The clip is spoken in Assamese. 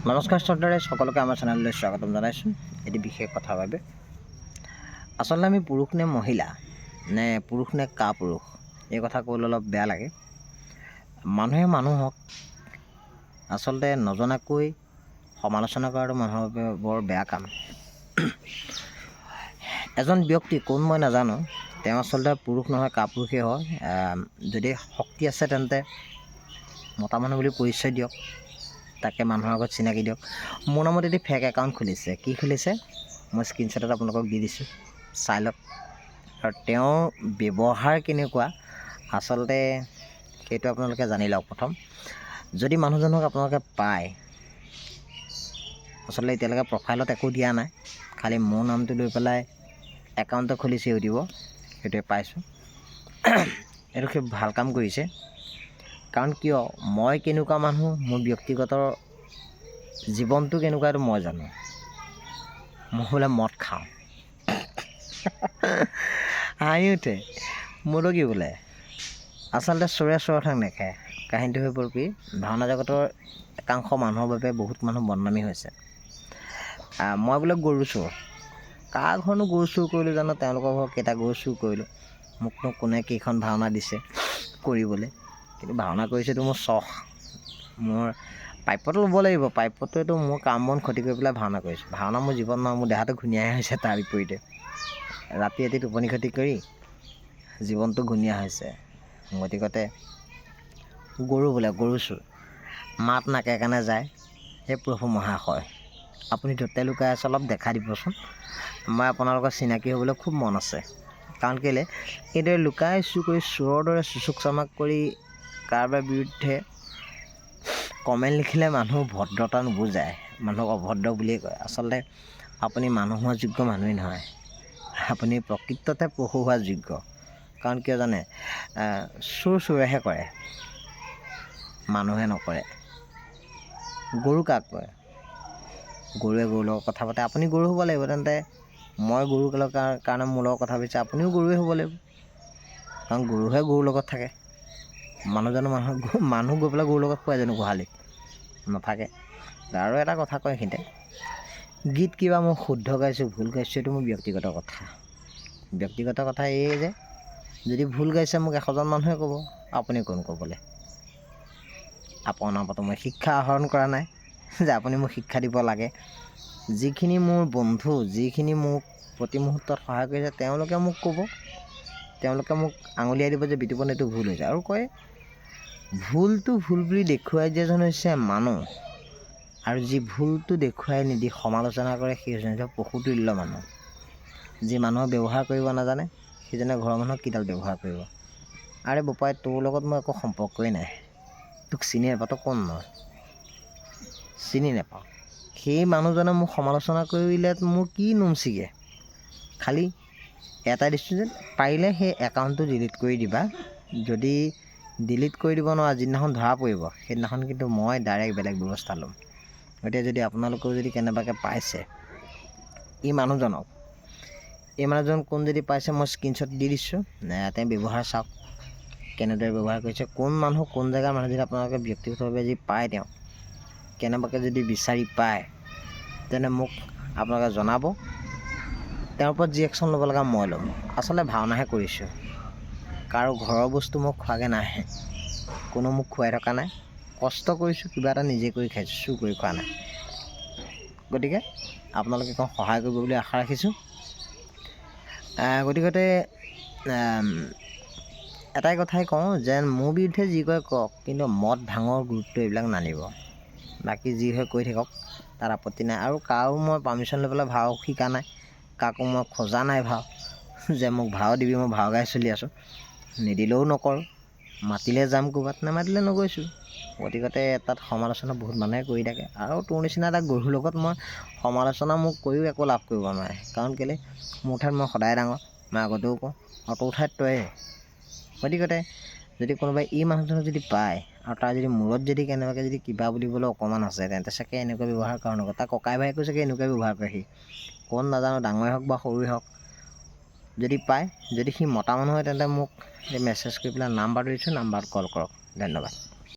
নমস্কাৰ শ্ৰোতাৰে সকলোকে আমাৰ চেনেললৈ স্বাগতম জনাইছোঁ। এটি বিশেষ কথাৰ বাবে আচলতে আমি পুৰুষ নে মহিলা নে পুৰুষ নে কাপুৰুষ এই কথা ক'বলৈ অলপ বেয়া লাগে। মানুহে মানুহক আচলতে নজনাকৈ সমালোচনা কৰাটো মানুহৰ বাবে বৰ বেয়া কাম। এজন ব্যক্তি কোন মই নাজানো, তেওঁ আচলতে পুৰুষ নহয় কাপুৰুষেই হয়। যদি শক্তি আছে তেন্তে মতা মানুহ বুলি পৰিচয় দিয়ক, তাকে মানুহৰ আগত চিনাকি দিয়ক। মোৰ নামত এটি ফেক একাউণ্ট খুলিছে। কি খুলিছে মই স্ক্ৰীনশ্বটত আপোনালোকক দি দিছোঁ, চাই লওক। আৰু তেওঁৰ ব্যৱহাৰ কেনেকুৱা আচলতে সেইটো আপোনালোকে জানি লওক। প্ৰথম যদি মানুহজনক আপোনালোকে পায়, আচলতে এতিয়ালৈকে প্ৰফাইলত একো দিয়া নাই, খালি মোৰ নামটো লৈ পেলাই একাউণ্টটো খুলিছে ইউটিউবৰ, সেইটোৱে পাইছোঁ। এইটো খুব ভাল কাম কৰিছে। কাৰণ কিয়, মই কেনেকুৱা মানুহ, মোৰ ব্যক্তিগত জীৱনটো কেনেকুৱা এইটো মই জানো। মই বোলে মদ খাওঁ, হাঁহি উঠে। মোৰতো কি বোলে আচলতে চোৰে চোৰৰ ঠাং নেখায়। কাহিনীটো হৈ পৰ কি, ভাওনা জগতৰ একাংশ মানুহৰ বাবে বহুত মানুহ বদনামী হৈছে। মই বোলে গৰু চোৰ, কাৰ ঘৰনো গৰু চুৰ কৰিলোঁ জানো, তেওঁলোকৰ ঘৰত কেইটা গৰু চুৰ কৰিলোঁ। মোকনো কোনে কেইখন ভাওনা দিছে কৰিবলৈ, কিন্তু ভাওনা কৰিছেতো মোৰ চখ, মোৰ প্ৰাপ্যটো ল'ব লাগিব। প্ৰাপ্যটোৱেতো মোৰ কাম বন ক্ষতি কৰি পেলাই ভাওনা কৰিছোঁ। ভাওনা মোৰ জীৱন নহয়, মোৰ দেহাটো ঘূণীয়াই হৈছে। তাৰ বিপৰীতে ৰাতি ৰাতি টোপনি ক্ষতি কৰি জীৱনটো ঘূণীয়া হৈছে। গতিকতে গৰু বোলে গৰু চোৰ, মাত নাকে কাৰণে যায়। সেই প্ৰভু মহাশয়, আপুনি য'তে লুকাই আছে অলপ দেখা দিবচোন। মই আপোনালোকৰ চিনাকি হ'বলৈ খুব মন আছে। কাৰণ কেলৈ, এইদৰে লুকাই চুৰ কৰি চোৰৰ দৰে চুচুক চামাক কৰি কাৰোবাৰ বিৰুদ্ধে কমেণ্ট লিখিলে মানুহ ভদ্ৰতা নুবুজায়, মানুহক অভদ্ৰ বুলিয়ে কয়। আচলতে আপুনি মানুহ হোৱা যোগ্য মানুহেই নহয়, আপুনি প্ৰকৃততে পশু হোৱা যোগ্য। কাৰণ কিয় জানে, চোৰ চোৰেহে কৰে, মানুহে নকৰে। গৰু কাক কয়, গৰুৱে গৰুৰ লগত কথা পাতে। আপুনি গৰু হ'ব লাগিব, তেন্তে মই গৰু কাৰণে মোৰ লগত কথা পাতিছে, আপুনিও গৰুৱে হ'ব লাগিব। কাৰণ গৰুহে গৰুৰ লগত থাকে। মানুহ গৈ পেলাই গৰুৰ লগত শুৱাই জানো গোহালিত? নাথাকে। আৰু এটা কথা কয় এইখিনিতে, গীত কিবা মই শুদ্ধ গাইছোঁ ভুল গাইছোঁ এইটো মোৰ ব্যক্তিগত কথা। ব্যক্তিগত কথা এই যে, যদি ভুল গাইছে মোক 100জন মানুহে ক'ব, আপুনি কোন ক'বলৈ? আপোনাৰ ওপৰতো মই শিক্ষা আহৰণ কৰা নাই যে আপুনি মোক শিক্ষা দিব লাগে। যিখিনি মোৰ বন্ধু, যিখিনি মোক প্ৰতি মুহূৰ্তত সহায় কৰিছে, তেওঁলোকে মোক ক'ব, তেওঁলোকে মোক আঙুলিয়াই দিব যে বিতুপন এইটো ভুল হৈছে। আৰু কয়, ভুলটো ভুল বুলি দেখুৱাই দিয়াজন হৈছে মানুহ, আৰু যি ভুলটো দেখুৱাই নিদি সমালোচনা কৰে সেইজন পশুতুল্য মানুহ। যি মানুহক ব্যৱহাৰ কৰিব নাজানে, সেইজনে ঘৰৰ মানুহক কিডাল ব্যৱহাৰ কৰিব। আৰে বোপাই, তোৰ লগত মই একো সম্পৰ্কই নাই, তোক চিনি নাপাওঁ, তই কোন নহয়, চিনি নাপাওঁ। সেই মানুহজনে মোক সমালোচনা কৰিলে মোৰ কি নোমচিগে। খালি এটাই দিছোঁ যে পাৰিলে সেই একাউণ্টটো ডিলিট কৰি দিবা। যদি ডিলিট কৰি দিব নোৱাৰা, যিদিনাখন ধৰা পৰিব সেইদিনাখন কিন্তু মই ডাইৰেক্ট বেলেগ ব্যৱস্থা ল'ম। গতিকে যদি আপোনালোকেও যদি কেনেবাকৈ পাইছে এই মানুহজন কোন যদি পাইছে, মই স্ক্ৰীনশ্বট দি দিছোঁ। তেওঁ ব্যৱহাৰ চাওক কেনেদৰে ব্যৱহাৰ কৰিছে, কোন মানুহ কোন জেগাৰ মানুহ। যদি আপোনালোকে ব্যক্তিগতভাৱে যদি পায়, তেওঁ কেনেবাকৈ যদি বিচাৰি পায়, তেনে মোক আপোনালোকে জনাব। তেওঁৰ ওপৰত যি একশ্যন ল'ব লগা মই ল'ম। আচলতে ভাওনাহে কৰিছোঁ, কাৰো ঘৰৰ বস্তু মোক খোৱাকৈ নাহে, কোনো মোক খুৱাই থকা নাই। কষ্ট কৰিছোঁ, কিবা এটা নিজে কৰি খাইছোঁ, চুৰ কৰি খোৱা নাই। গতিকে আপোনালোকে কওঁ সহায় কৰিব বুলি আশা ৰাখিছোঁ। গতিকতে এটাই কথাই কওঁ যে মোৰ বিৰুদ্ধে যি কয় কওক, কিন্তু মদ ভাঙৰ গুৰুত্ব এইবিলাক নানিব। বাকী যি হয় কৰি থাকক, তাত আপত্তি নাই। আৰু কাৰো মই পাৰ্মিশ্যন লৈ পেলাই ভাও শিকা নাই, কাকো মই খোজা নাই ভাও যে মোক ভাও দিবি, মই ভাও গাই চলি আছোঁ। নিদিলেও নকৰোঁ, মাতিলে যাম ক'ৰবাত, নামাতিলে নগৈছোঁ। গতিকতে তাত সমালোচনা বহুত মানুহে কৰি থাকে। আৰু তোৰ নিচিনা এটা গৰুৰ লগত মই সমালোচনা মোক কৰিও একো লাভ কৰিব নোৱাৰে। কাৰণ কেলৈ, মোৰ ঠাইত মই সদায় ডাঙৰ, মই আগতেও কওঁ, আৰু তোৰ ঠাইত তয়ে। গতিকতে যদি কোনোবাই এই মানুহজনক যদি পায়, আৰু তাৰ যদি মূৰত যদি কেনেবাকৈ যদি কিবা বুলিবলৈ অকণমান আছে, তেন্তে চাগে এনেকুৱা ব্যৱহাৰ কাৰণ নকৰে। তাৰ ককাই ভাইকো চাগে এনেকুৱাই ব্যৱহাৰ কৰে। সি কোন নাজানো, ডাঙৰে হওক বা সৰুৱে হওক, যদি পায়, যদি সি মতা মানুহ হয়, তেন্তে মোক মেছেজ কৰি পেলাই নাম্বাৰটো দিছোঁ, নাম্বাৰত কল কৰক। ধন্যবাদ।